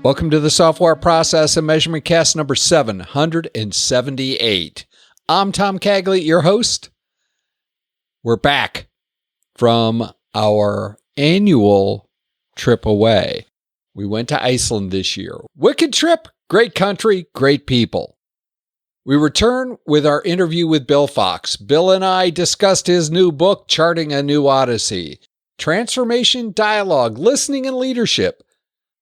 Welcome to the Software Process and Measurement Cast number 778. I'm Tom Cagley, your host. We're back from our annual trip away. We went to Iceland this year. Wicked trip, great country, great people. We return with our interview with Bill Fox. Bill and I discussed his new book, Charting A New Odyssey. Transformation, dialogue, listening, and leadership.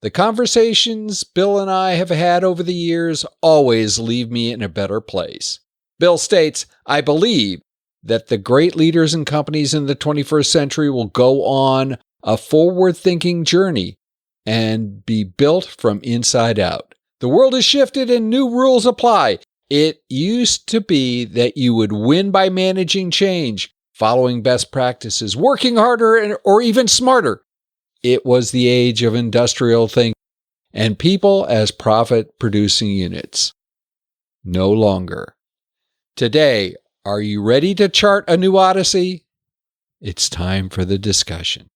The conversations Bill and I have had over the years always leave me in a better place. Bill states, I believe that the great leaders and companies in the 21st century will go on a forward-thinking journey and be built from inside out. The world has shifted and new rules apply. It used to be that you would win by managing change, following best practices, working harder, or even smarter. It was the age of industrial thinking and people as profit-producing units. No longer. Today, are you ready to chart a new odyssey? It's time for the discussion.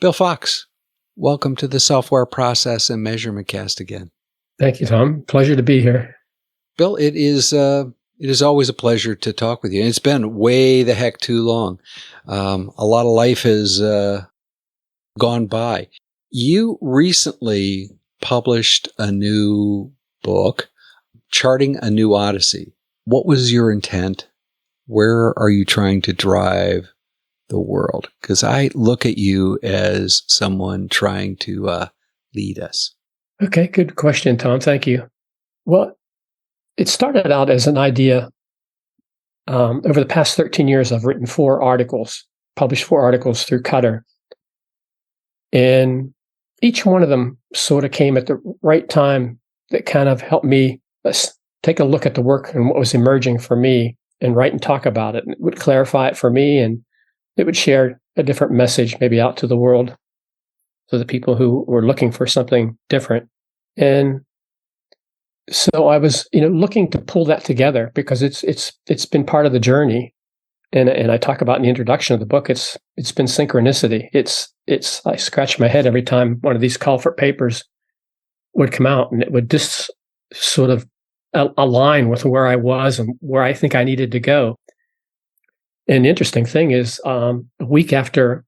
Bill Fox, welcome to the Software Process and Measurement Cast again. Thank you, Tom. Pleasure to be here. Bill, it is always a pleasure to talk with you. It's been way the heck too long. A lot of life has gone by. You recently published a new book, Charting a New Odyssey. What was your intent? Where are you trying to drive the world? Because I look at you as someone trying to lead us. Okay, good question, Tom. Thank you. Well, it started out as an idea. Over the past 13 years, I've written published 4 articles through Cutter. And each one of them sort of came at the right time that kind of helped me take a look at the work and what was emerging for me and write and talk about it. And it would clarify it for me, and it would share a different message maybe out to the world, to the people who were looking for something different. And so I was, looking to pull that together because it's been part of the journey. And I talk about in the introduction of the book, it's been synchronicity. I scratch my head every time one of these call for papers would come out, and it would just sort of align with where I was and where I think I needed to go. And the interesting thing is, a week after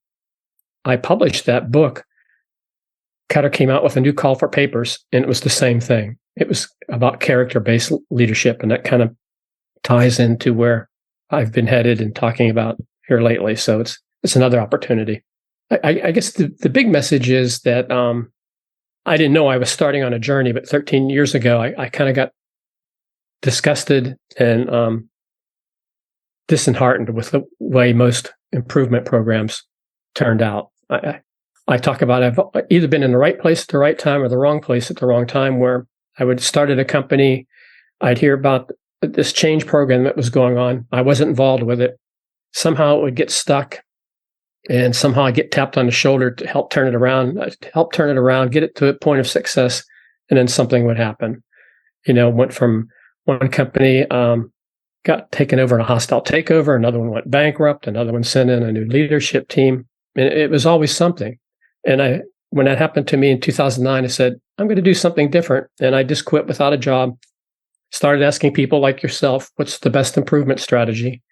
I published that book, Cutter came out with a new call for papers, and it was the same thing. It was about character-based leadership, and that kind of ties into where I've been headed and talking about here lately. So it's another opportunity. I guess the big message is that I didn't know I was starting on a journey, but 13 years ago, I kind of got disgusted and disheartened with the way most improvement programs turned out. I talk about I've either been in the right place at the right time or the wrong place at the wrong time, where I would start at a company, I'd hear about this change program that was going on. I wasn't involved with it. Somehow it would get stuck, and somehow I get tapped on the shoulder to help turn it around, get it to a point of success, and then something would happen. Went from one company, got taken over in a hostile takeover, another one went bankrupt, another one sent in a new leadership team, and it was always something. And when that happened to me in 2009, I said, I'm going to do something different, and I just quit without a job. Started asking people like yourself, what's the best improvement strategy?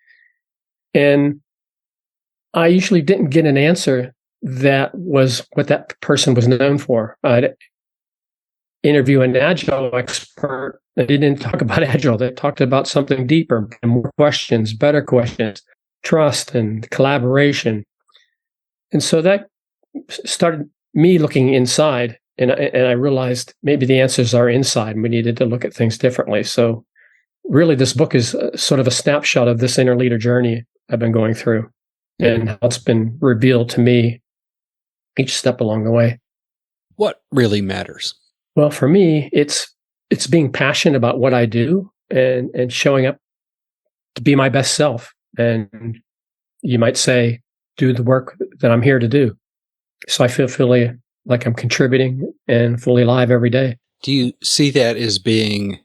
And I usually didn't get an answer that was what that person was known for. I'd interview an Agile expert. They didn't talk about Agile. They talked about something deeper and more questions, better questions, trust and collaboration. And so that started me looking inside. And I realized maybe the answers are inside, and we needed to look at things differently. So really, this book is sort of a snapshot of this inner leader journey I've been going through and how it's been revealed to me each step along the way. What really matters? Well, for me, it's being passionate about what I do and showing up to be my best self. And you might say, do the work that I'm here to do. So I feel fully like I'm contributing and fully alive every day. Do you see that as being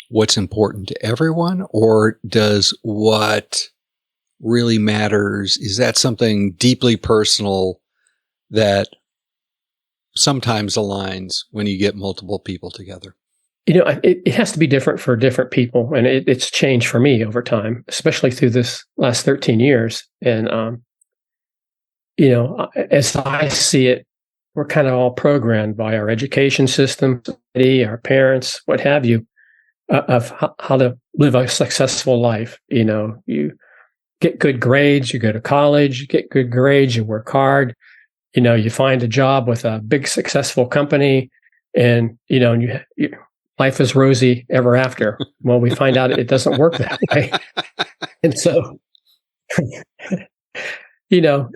what's important to everyone, or does what really matters, is that something deeply personal that sometimes aligns when you get multiple people together? It has to be different for different people, and it's changed for me over time, especially through this last 13 years. And, as I see it, we're kind of all programmed by our education system, our parents, what have you, of how to live a successful life. You get good grades, you go to college, you get good grades, you work hard, you find a job with a big successful company, and, life is rosy ever after. Well, we find out it doesn't work that way. And so,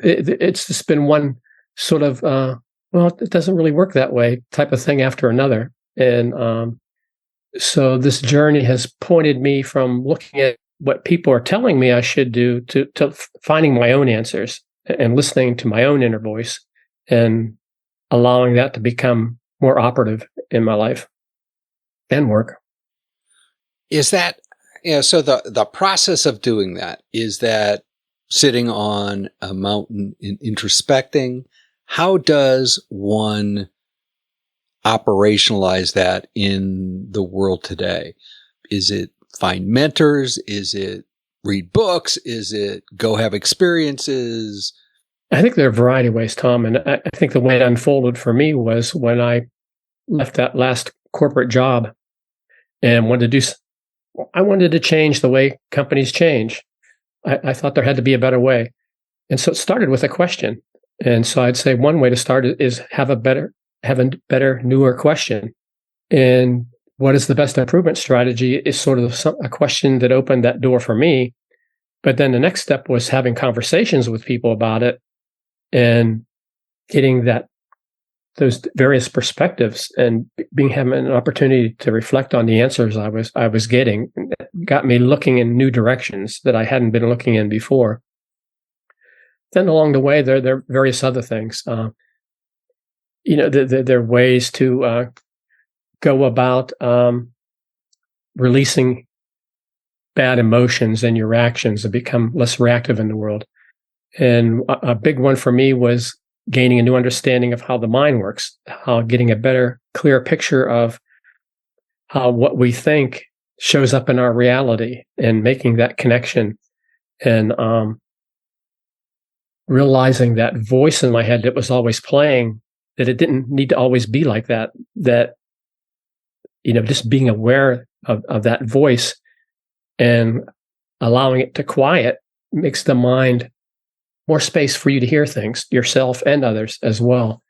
it's just been one sort of, it doesn't really work that way type of thing after another. And so this journey has pointed me from looking at what people are telling me I should do to finding my own answers and listening to my own inner voice and allowing that to become more operative in my life and work. Is that, so the process of doing that, is that sitting on a mountain and introspecting? How does one operationalize that in the world today? Is it find mentors? Is it read books? Is it go have experiences? I think there are a variety of ways, Tom. And I think the way it unfolded for me was when I left that last corporate job and I wanted to change the way companies change. I thought there had to be a better way. And so it started with a question. And so I'd say one way to start is have a better, newer question. And what is the best improvement strategy is sort of a question that opened that door for me. But then the next step was having conversations with people about it and getting those various perspectives and having an opportunity to reflect on the answers I was getting. It got me looking in new directions that I hadn't been looking in before. Then along the way, there are various other things. There are ways to go about releasing bad emotions and your reactions and become less reactive in the world. And a big one for me was gaining a new understanding of how the mind works, how getting a better, clear picture of how what we think shows up in our reality and making that connection and realizing that voice in my head that was always playing, that it didn't need to always be like that, just being aware of that voice and allowing it to quiet makes the mind more space for you to hear things, yourself and others as well.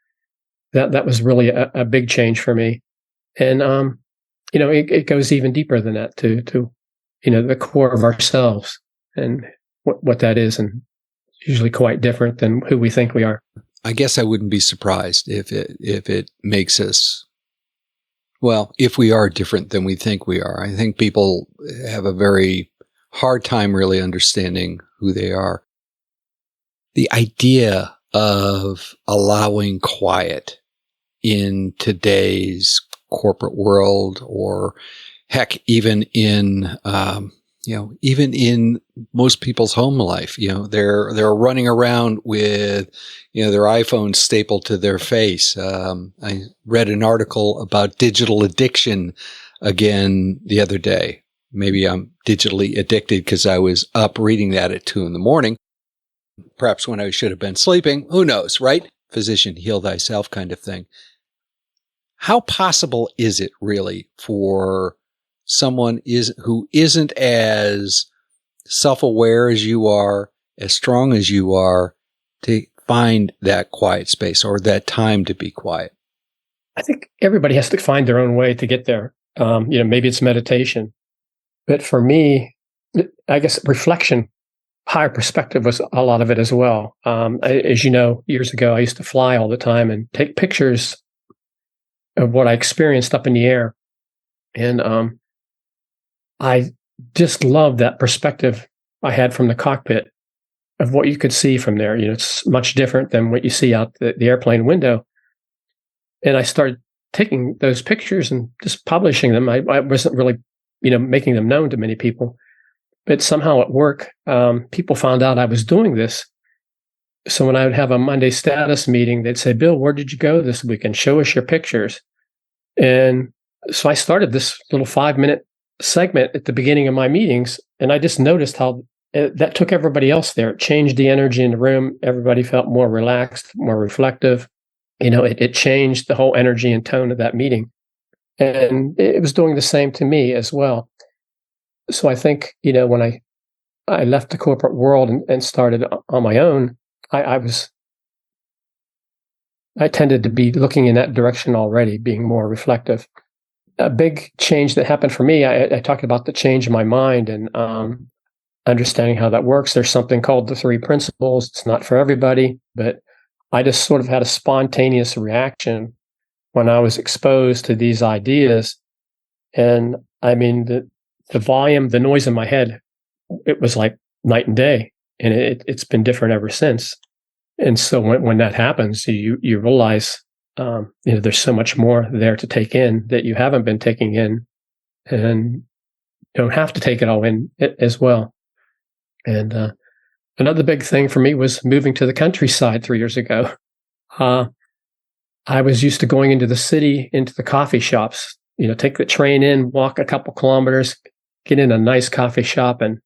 That was really a big change for me. And, it goes even deeper than that to the core of ourselves and what that is, and usually quite different than who we think we are. I guess I wouldn't be surprised if it makes us, if we are different than we think we are. I think people have a very hard time really understanding who they are. The idea of allowing quiet in today's corporate world, or heck, even in most people's home life, they're running around with, their iPhone stapled to their face. I read an article about digital addiction again the other day. Maybe I'm digitally addicted because I was up reading that at 2 a.m. Perhaps when I should have been sleeping. Who knows, right? Physician, heal thyself kind of thing. How possible is it really for someone who isn't as self-aware as you are, as strong as you are, to find that quiet space or that time to be quiet? I think everybody has to find their own way to get there. Maybe it's meditation. But for me, I guess reflection, higher perspective was a lot of it as well. As you know, years ago, I used to fly all the time and take pictures of what I experienced up in the air. And I just loved that perspective I had from the cockpit of what you could see from there. It's much different than what you see out the airplane window. And I started taking those pictures and just publishing them. I wasn't really, making them known to many people. But somehow at work, people found out I was doing this. So when I would have a Monday status meeting, they'd say, Bill, where did you go this weekend? Show us your pictures. And so I started this little 5-minute segment at the beginning of my meetings, and I just noticed how that took everybody else there. It changed the energy in the room. Everybody felt more relaxed, more reflective. It changed the whole energy and tone of that meeting. And it was doing the same to me as well. So I think, when I left the corporate world and started on my own, I tended to be looking in that direction already, being more reflective. A big change that happened for me, I talked about the change in my mind and understanding how that works. There's something called the 3 principles. It's not for everybody, but I just sort of had a spontaneous reaction when I was exposed to these ideas. And I mean, the volume, the noise in my head, it was like night and day. And it's been different ever since. And so when that happens, you realize, there's so much more there to take in that you haven't been taking in, and don't have to take it all in as well. And another big thing for me was moving to the countryside 3 years ago. I was used to going into the city, into the coffee shops, take the train in, walk a couple kilometers, get in a nice coffee shop, and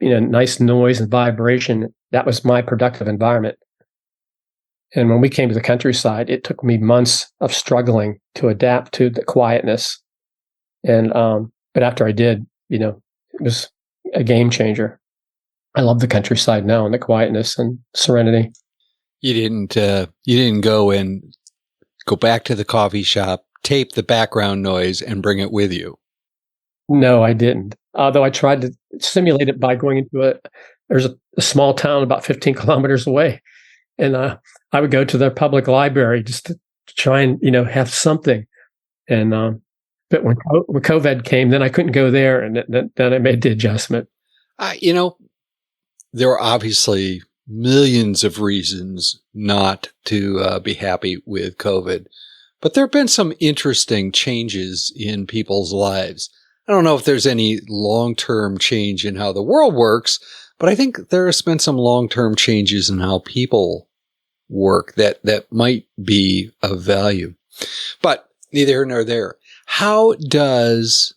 nice noise and vibration. That was my productive environment. And when we came to the countryside, it took me months of struggling to adapt to the quietness. And but after I did, it was a game changer. I love the countryside now and the quietness and serenity. You didn't go back to the coffee shop, tape the background noise, and bring it with you. No, I didn't. Although I tried to simulate it by going into there's a small town about 15 kilometers away. And I would go to their public library just to try and, have something. And but when COVID came, then I couldn't go there. And then I made the adjustment. There are obviously millions of reasons not to be happy with COVID. But there have been some interesting changes in people's lives. I don't know if there's any long-term change in how the world works, but I think there's been some long-term changes in how people work that might be of value. But neither here nor there. How does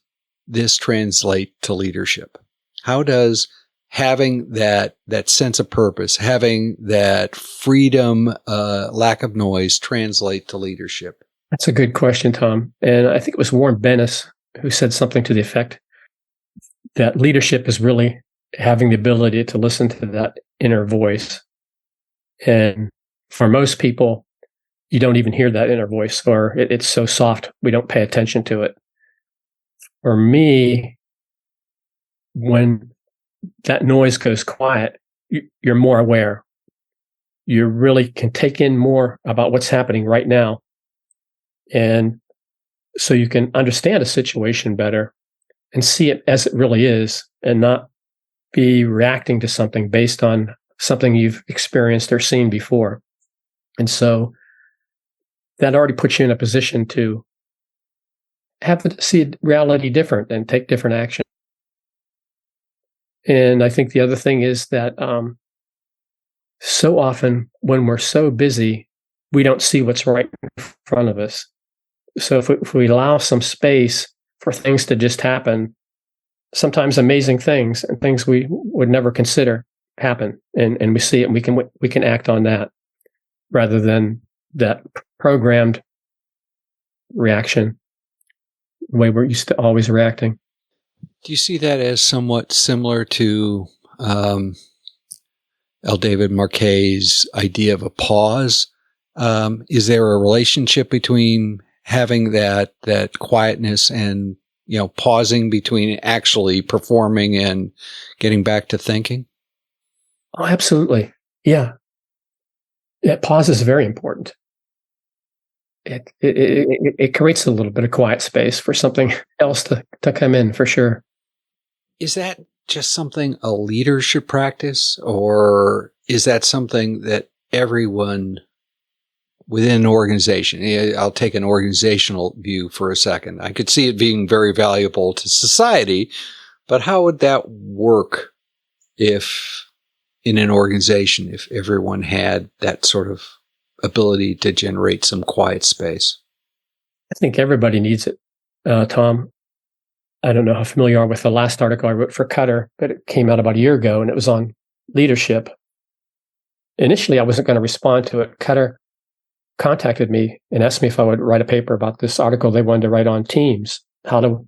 this translate to leadership? How does having that sense of purpose, having that freedom, lack of noise translate to leadership? That's a good question, Tom. And I think it was Warren Bennis who said something to the effect that leadership is really having the ability to listen to that inner voice. And for most people, you don't even hear that inner voice, or it's so soft, we don't pay attention to it. For me, when that noise goes quiet, you're more aware. You really can take in more about what's happening right now. And so you can understand a situation better and see it as it really is, and not be reacting to something based on something you've experienced or seen before. And so that already puts you in a position to see reality different and take different action. And I think the other thing is that so often when we're so busy, we don't see what's right in front of us. So if we allow some space for things to just happen, sometimes amazing things and things we would never consider happen, and we see it, and we can act on that rather than that programmed reaction, the way we're used to always reacting. Do you see that as somewhat similar to L. David Marquet's idea of a pause? Is there a relationship between having that quietness and, pausing between actually performing and getting back to thinking? Oh, absolutely. Yeah. Pause is very important. It creates a little bit of quiet space for something else to come in, for sure. Is that just something a leader should practice, or is that something that everyone within an organization? I'll take an organizational view for a second. I could see it being very valuable to society, but how would that work if in an organization if everyone had that sort of ability to generate some quiet space? I think everybody needs it, Tom. I don't know how familiar you are with the last article I wrote for Cutter, but it came out about a year ago, and it was on leadership. Initially, I wasn't going to respond to it. Cutter contacted me and asked me if I would write a paper about this article they wanted to write on teams. How do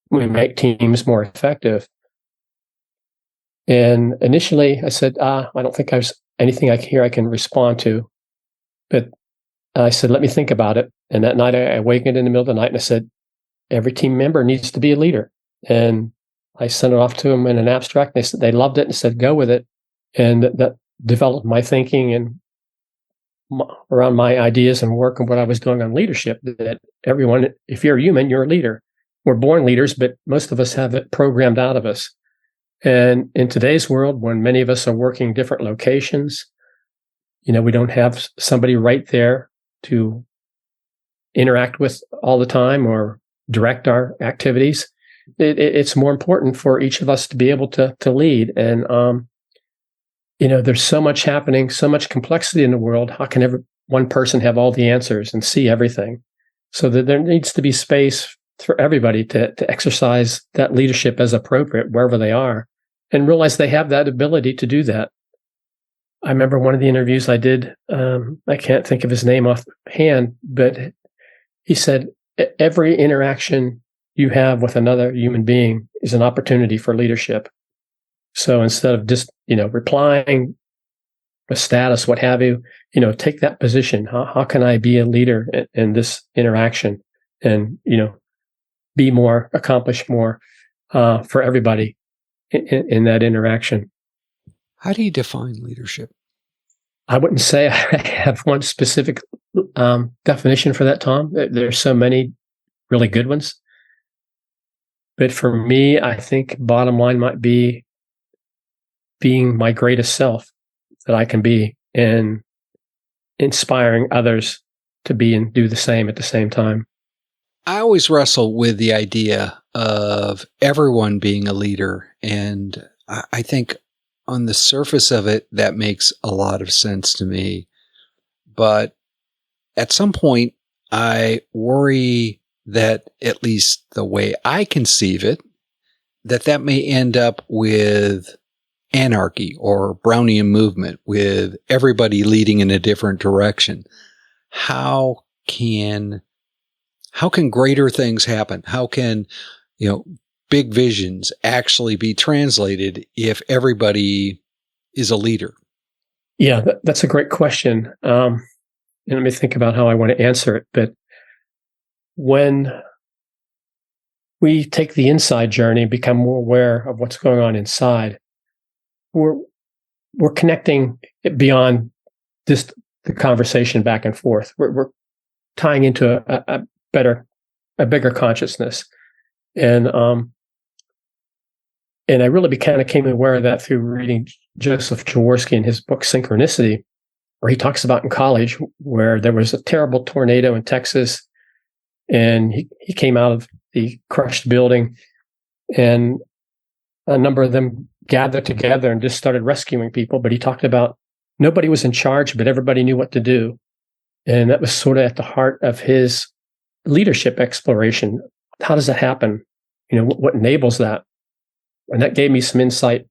we make teams more effective? And initially, I said, I don't think there's anything I can respond to. But I said, let me think about it. And that night, I awakened in the middle of the night and I said, every team member needs to be a leader. And I sent it off to them in an abstract. They loved it and said, go with it. And that developed my thinking and around my ideas and work and what I was doing on leadership, that everyone, if you're a human, you're a leader. We're born leaders, but most of us have it programmed out of us. And in today's world, when many of us are working different locations, we don't have somebody right there to interact with all the time or direct our activities. It's more important for each of us to be able to lead. And, there's so much happening, so much complexity in the world. How can one person have all the answers and see everything? So that there needs to be space for everybody to exercise that leadership as appropriate wherever they are and realize they have that ability to do that. I remember one of the interviews I did, I can't think of his name offhand, but he said, every interaction you have with another human being is an opportunity for leadership. So instead of just, replying a status, what have you, take that position. How can I be a leader in this interaction and, be more, accomplish more for everybody in that interaction? How do you define leadership? I wouldn't say I have one specific definition for that, Tom. There's so many really good ones. But for me, I think bottom line might be being my greatest self that I can be and inspiring others to be and do the same at the same time. I always wrestle with the idea of everyone being a leader. And I think on the surface of it, that makes a lot of sense to me. But at some point, I worry that, at least the way I conceive it, that may end up with anarchy or Brownian movement, with everybody leading in a different direction. How can greater things happen? How can, big visions actually be translated if everybody is a leader? Yeah, that's a great question. And let me think about how I want to answer it. But when we take the inside journey and become more aware of what's going on inside, we're connecting it beyond just the conversation back and forth. We're tying into a bigger consciousness. And I really kind of came aware of that through reading Joseph Jaworski in his book Synchronicity, where he talks about in college where there was a terrible tornado in Texas, and he came out of the crushed building, and a number of them gathered together and just started rescuing people. But he talked about nobody was in charge, but everybody knew what to do. And that was sort of at the heart of his leadership exploration. How does that happen? What enables that? And that gave me some insight.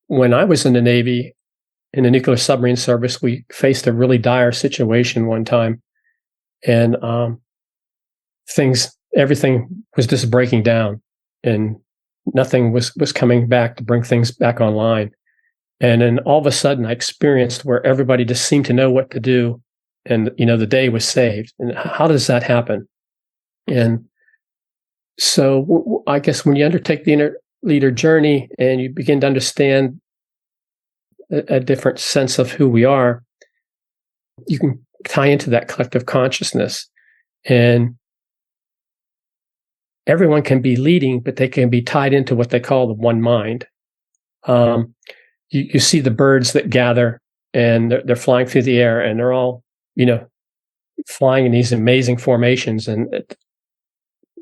When I was in the Navy, in the nuclear submarine service, we faced a really dire situation one time. And everything was just breaking down. And nothing was coming back to bring things back online. And then all of a sudden I experienced where everybody just seemed to know what to do. And, the day was saved. And how does that happen? And so I guess when you undertake the inner leader journey and you begin to understand a different sense of who we are, you can tie into that collective consciousness. And everyone can be leading, but they can be tied into what they call the one mind. You see the birds that gather and they're flying through the air, and they're all, flying in these amazing formations. And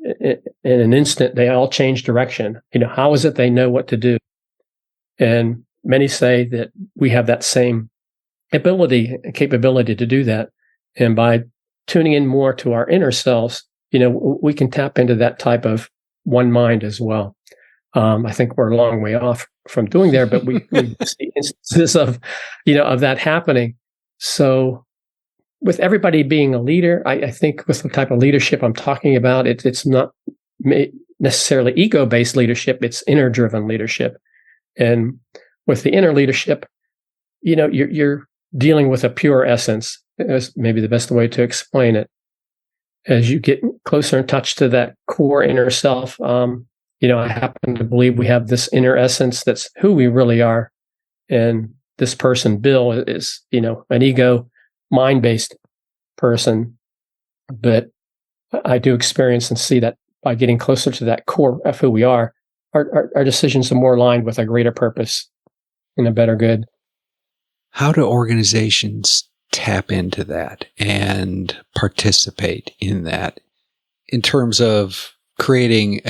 in an instant, they all change direction. How is it they know what to do? And many say that we have that same ability and capability to do that. And by tuning in more to our inner selves, we can tap into that type of one mind as well. I think we're a long way off from doing there, but we see instances of that happening. So with everybody being a leader, I think with the type of leadership I'm talking about, it's not necessarily ego-based leadership, it's inner-driven leadership. And with the inner leadership, you're dealing with a pure essence. That's maybe the best way to explain it. As you get closer in touch to that core inner self, I happen to believe we have this inner essence that's who we really are. And this person, Bill, is, an ego, mind-based person. But I do experience and see that by getting closer to that core of who we are, our decisions are more aligned with a greater purpose and a better good. How do organizations tap into that and participate in that in terms of creating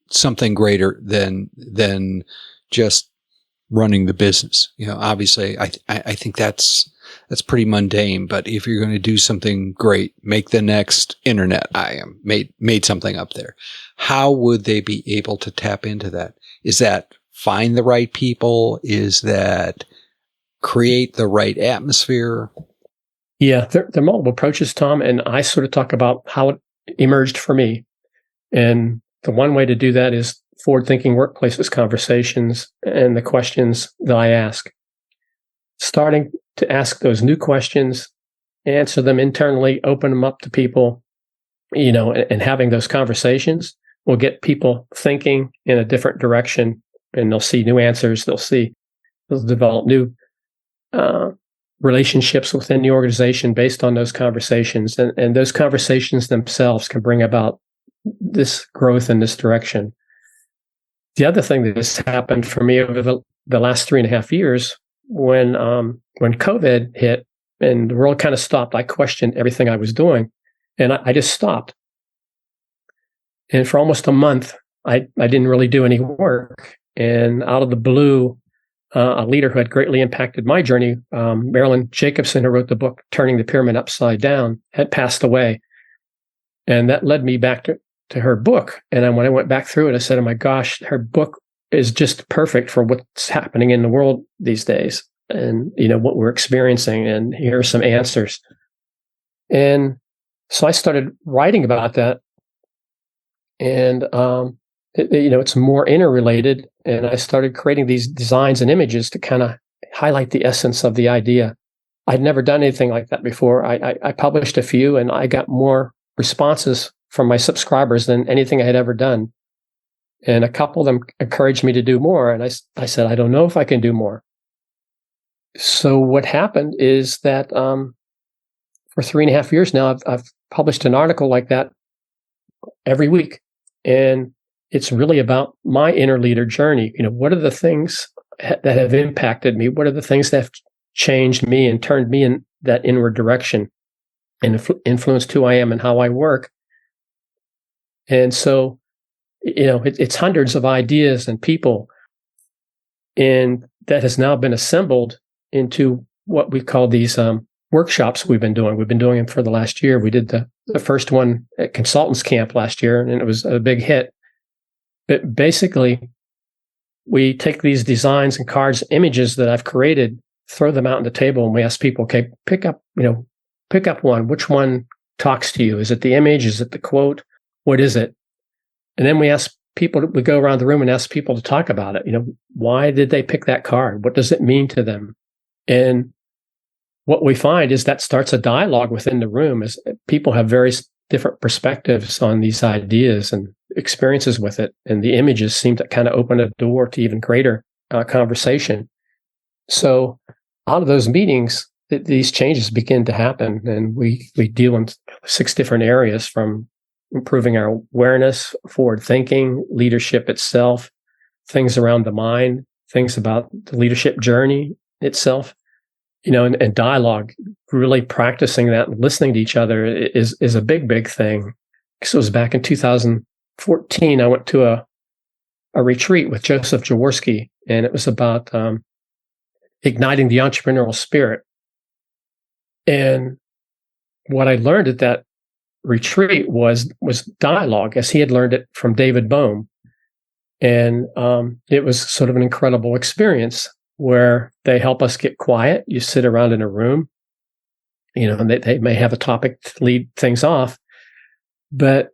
something greater than just running the business? Obviously I think that's pretty mundane, but if you're going to do something great, make the next internet. Made something up there. How would they be able to tap into that? Is that find the right people? Is that create the right atmosphere? Yeah, there are multiple approaches, Tom, and I sort of talk about how it emerged for me. And the one way to do that is forward-thinking workplaces conversations and the questions that I ask. Starting to ask those new questions, answer them internally, open them up to people, and having those conversations will get people thinking in a different direction, and they'll see new answers. They'll develop new relationships within the organization based on those conversations. And those conversations themselves can bring about this growth in this direction. The other thing that has happened for me over the last 3.5 years, when COVID hit and the world kind of stopped, I questioned everything I was doing, and I just stopped. And for almost a month, I didn't really do any work. And out of the blue, a leader who had greatly impacted my journey, Marilyn Jacobson, who wrote the book Turning the Pyramid Upside Down, had passed away. And that led me back to her book. And when I went back through it, I said, oh my gosh, her book is just perfect for what's happening in the world these days and, what we're experiencing. And here are some answers. And so I started writing about that. And, it's more interrelated. And I started creating these designs and images to kind of highlight the essence of the idea. I'd never done anything like that before. I published a few, and I got more responses from my subscribers than anything I had ever done. And a couple of them encouraged me to do more. And I said, I don't know if I can do more. So what happened is that for 3.5 years now, I've published an article like that every week. And it's really about my inner leader journey. What are the things that have impacted me? What are the things that have changed me and turned me in that inward direction and influenced who I am and how I work? And so, it's hundreds of ideas and people, and that has now been assembled into what we call these workshops we've been doing. We've been doing them for the last year. We did the first one at Consultants Camp last year, and it was a big hit. But basically, we take these designs and cards, images that I've created, throw them out on the table, and we ask people, okay, pick up one. Which one talks to you? Is it the image? Is it the quote? What is it? And then we go around the room and ask people to talk about it. Why did they pick that card? What does it mean to them? And what we find is that starts a dialogue within the room as people have various different perspectives on these ideas and experiences with it. And the images seem to kind of open a door to even greater conversation. So out of those meetings, these changes begin to happen. And we deal in 6 different areas, from improving our awareness, forward thinking, leadership itself, things around the mind, things about the leadership journey itself, and dialogue. Really practicing that and listening to each other is a big thing. So it was back in 2014, I went to a retreat with Joseph Jaworski, and it was about igniting the entrepreneurial spirit. And what I learned at that retreat was dialogue, as he had learned it from David Bohm. And it was sort of an incredible experience where they help us get quiet. You sit around in a room, and they may have a topic to lead things off, but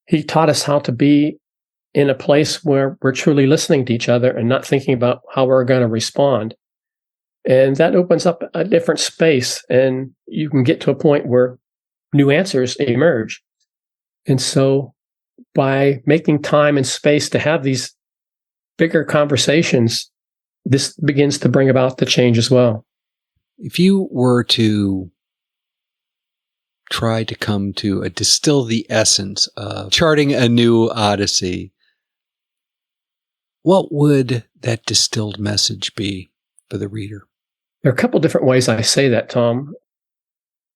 he taught us how to be in a place where we're truly listening to each other and not thinking about how we're going to respond. And that opens up a different space, and you can get to a point where new answers emerge. And so by making time and space to have these bigger conversations, this begins to bring about the change as well. If you were to try to distill the essence of charting a new Odyssey, what would that distilled message be for the reader? There are a couple different ways I say that, Tom,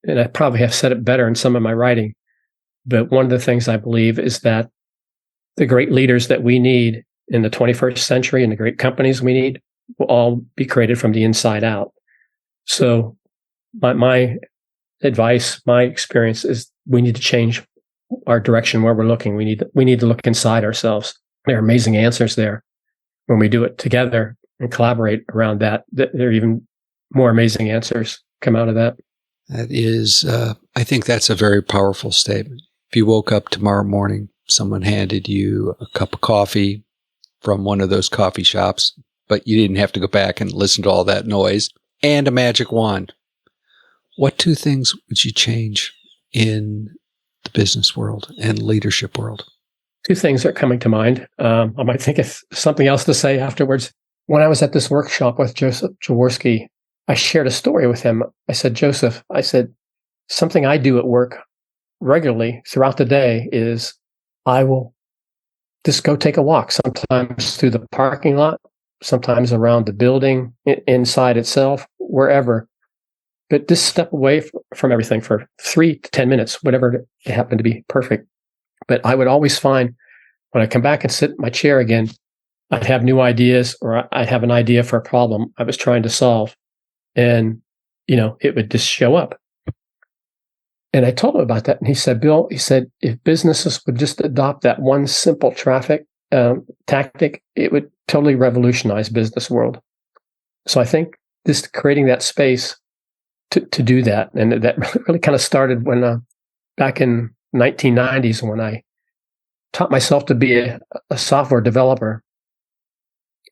and I probably have said it better in some of my writing. But one of the things I believe is that the great leaders that we need in the 21st century and the great companies we need will all be created from the inside out. So my advice, my experience is we need to change our direction where we're looking. We need to look inside ourselves. There are amazing answers there. When we do it together and collaborate around that, there are even more amazing answers come out of that. That is, I think that's a very powerful statement. If you woke up tomorrow morning, someone handed you a cup of coffee from one of those coffee shops, but you didn't have to go back and listen to all that noise, and a magic wand, what two things would you change in the business world and leadership world? Two things are coming to mind. I might think of something else to say afterwards. When I was at this workshop with Joseph Jaworski, I shared a story with him. I said, Joseph, something I do at work regularly throughout the day is I will just go take a walk, sometimes through the parking lot, sometimes around the building, inside itself, wherever. But just step away from everything for 3 to 10 minutes, whatever it happened to be, perfect. But I would always find when I come back and sit in my chair again, I'd have new ideas, or I'd have an idea for a problem I was trying to solve. And, it would just show up. And I told him about that. And he said, Bill, if businesses would just adopt that one simple tactic, it would totally revolutionize business world. So I think just creating that space to do that. And that really kind of started when back in 1990s when I taught myself to be a software developer.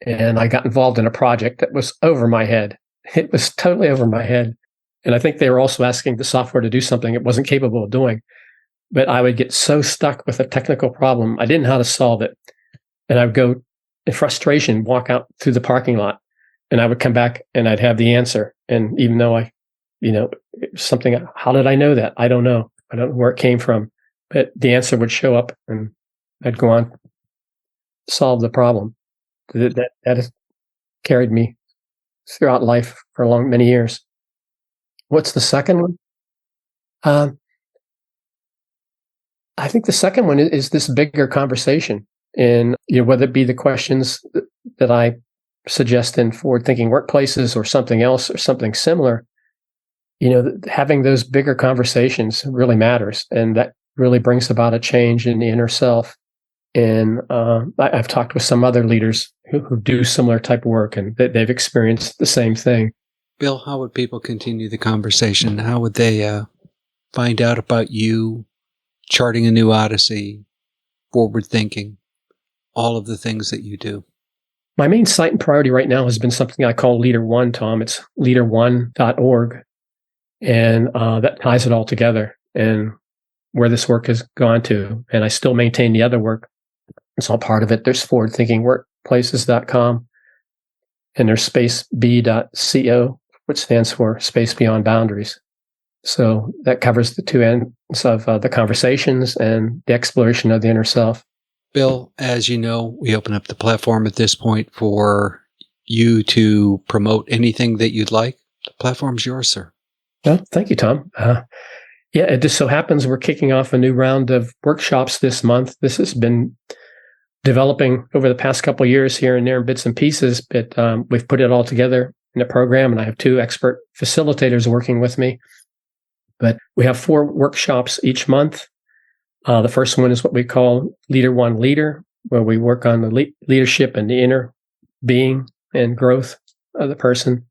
And I got involved in a project that was over my head. It was totally over my head. And I think they were also asking the software to do something it wasn't capable of doing. But I would get so stuck with a technical problem, I didn't know how to solve it. And I would go in frustration, walk out through the parking lot, and I would come back and I'd have the answer. And even though something, how did I know that? I don't know. I don't know where it came from. But the answer would show up and I'd go on, solve the problem. That has carried me throughout life for many years. What's the second one? I think the second one is this bigger conversation, and whether it be the questions that I suggest in forward-thinking workplaces or something else or something similar. Having those bigger conversations really matters, and that really brings about a change in the inner self. And I've talked with some other leaders who do similar type of work, and they've experienced the same thing. Bill, how would people continue the conversation? How would they find out about you, charting a new Odyssey, forward thinking, all of the things that you do? My main site and priority right now has been something I call Leader One, Tom. It's leader1.org. And that ties it all together and where this work has gone to. And I still maintain the other work. It's all part of it. There's forwardthinkingworkplaces.com, and there's spaceb.co, which stands for Space Beyond Boundaries. So that covers the two ends of the conversations and the exploration of the inner self. Bill, as you know, we open up the platform at this point for you to promote anything that you'd like. The platform's yours, sir. Well, thank you, Tom. It just so happens we're kicking off a new round of workshops this month. This has been developing over the past couple of years here and there in bits and pieces, but we've put it all together in the program, and I have 2 expert facilitators working with me. But we have 4 workshops each month. The first one is what we call Leader One Leader, where we work on the leadership and the inner being and growth of the person.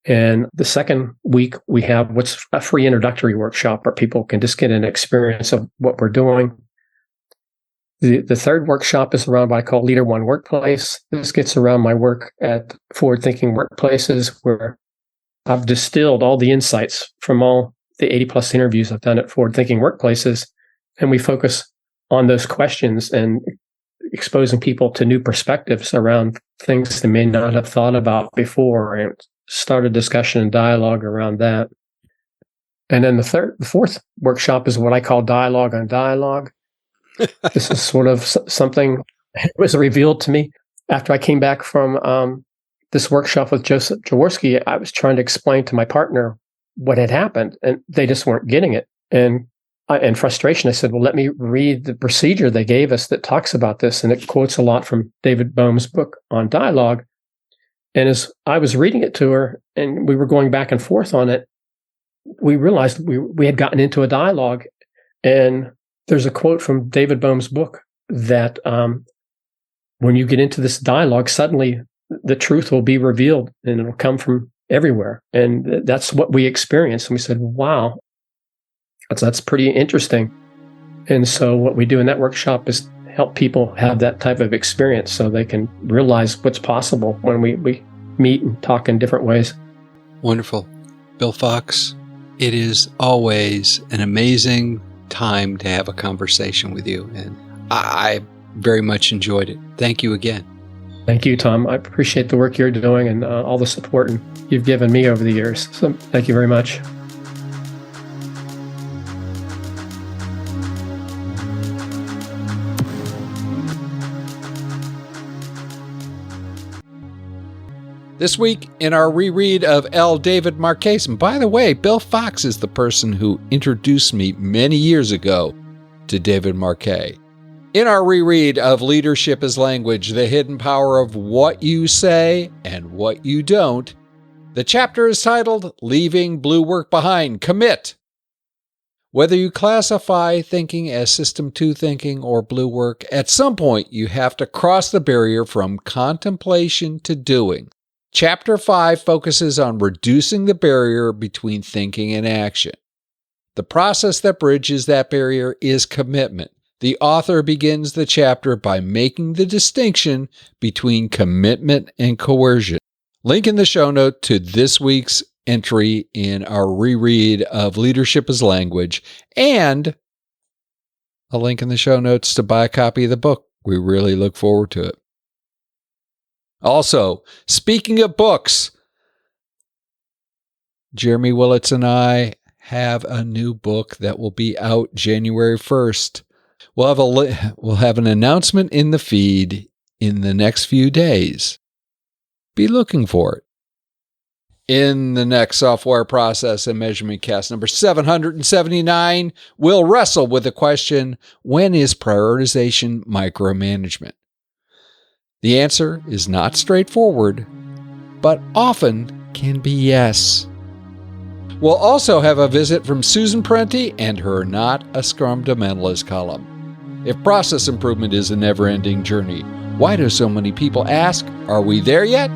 And the second week, we have what's a free introductory workshop where people can just get an experience of what we're doing. The third workshop is around what I call Leader One Workplace. This gets around my work at Forward Thinking Workplaces, where I've distilled all the insights from all the 80 plus interviews I've done at Forward Thinking Workplaces. And we focus on those questions and exposing people to new perspectives around things they may not have thought about before, and start a discussion and dialogue around that. And then the fourth workshop is what I call Dialogue on Dialogue. This is sort of something that was revealed to me after I came back from this workshop with Joseph Jaworski. I was trying to explain to my partner what had happened, and they just weren't getting it. And in frustration, I said, well, let me read the procedure they gave us that talks about this. And it quotes a lot from David Boehm's book on dialogue. And as I was reading it to her and we were going back and forth on it, we realized we had gotten into a dialogue. And there's a quote from David Boehm's book that when you get into this dialogue, suddenly the truth will be revealed and it'll come from everywhere. And that's what we experienced. And we said, wow, that's pretty interesting. And so what we do in that workshop is help people have that type of experience so they can realize what's possible when we meet and talk in different ways. Wonderful. Bill Fox, it is always an amazing time to have a conversation with you, and I very much enjoyed it. Thank you again. Thank you, Tom. I appreciate the work you're doing and all the support you've given me over the years. So thank you very much. This week, in our reread of L. David Marquet, and by the way, Bill Fox is the person who introduced me many years ago to David Marquet. In our reread of Leadership as Language, The Hidden Power of What You Say and What You Don't, the chapter is titled Leaving Bluework Behind, Commit. Whether you classify thinking as System 2 thinking or Bluework, at some point you have to cross the barrier from contemplation to doing. Chapter 5 focuses on reducing the barrier between thinking and action. The process that bridges that barrier is commitment. The author begins the chapter by making the distinction between commitment and coercion. Link in the show note to this week's entry in our reread of Leadership as Language, and a link in the show notes to buy a copy of the book. We really look forward to it. Also, speaking of books, Jeremy Willits and I have a new book that will be out January 1st. We'll have an announcement in the feed in the next few days. Be looking for it. In the next Software Process and Measurement Cast number 779, we'll wrestle with the question, when is prioritization micromanagement? The answer is not straightforward, but often can be yes. We'll also have a visit from Susan Prenti and her Not a Scrumdimentalist column. If process improvement is a never-ending journey, why do so many people ask, are we there yet?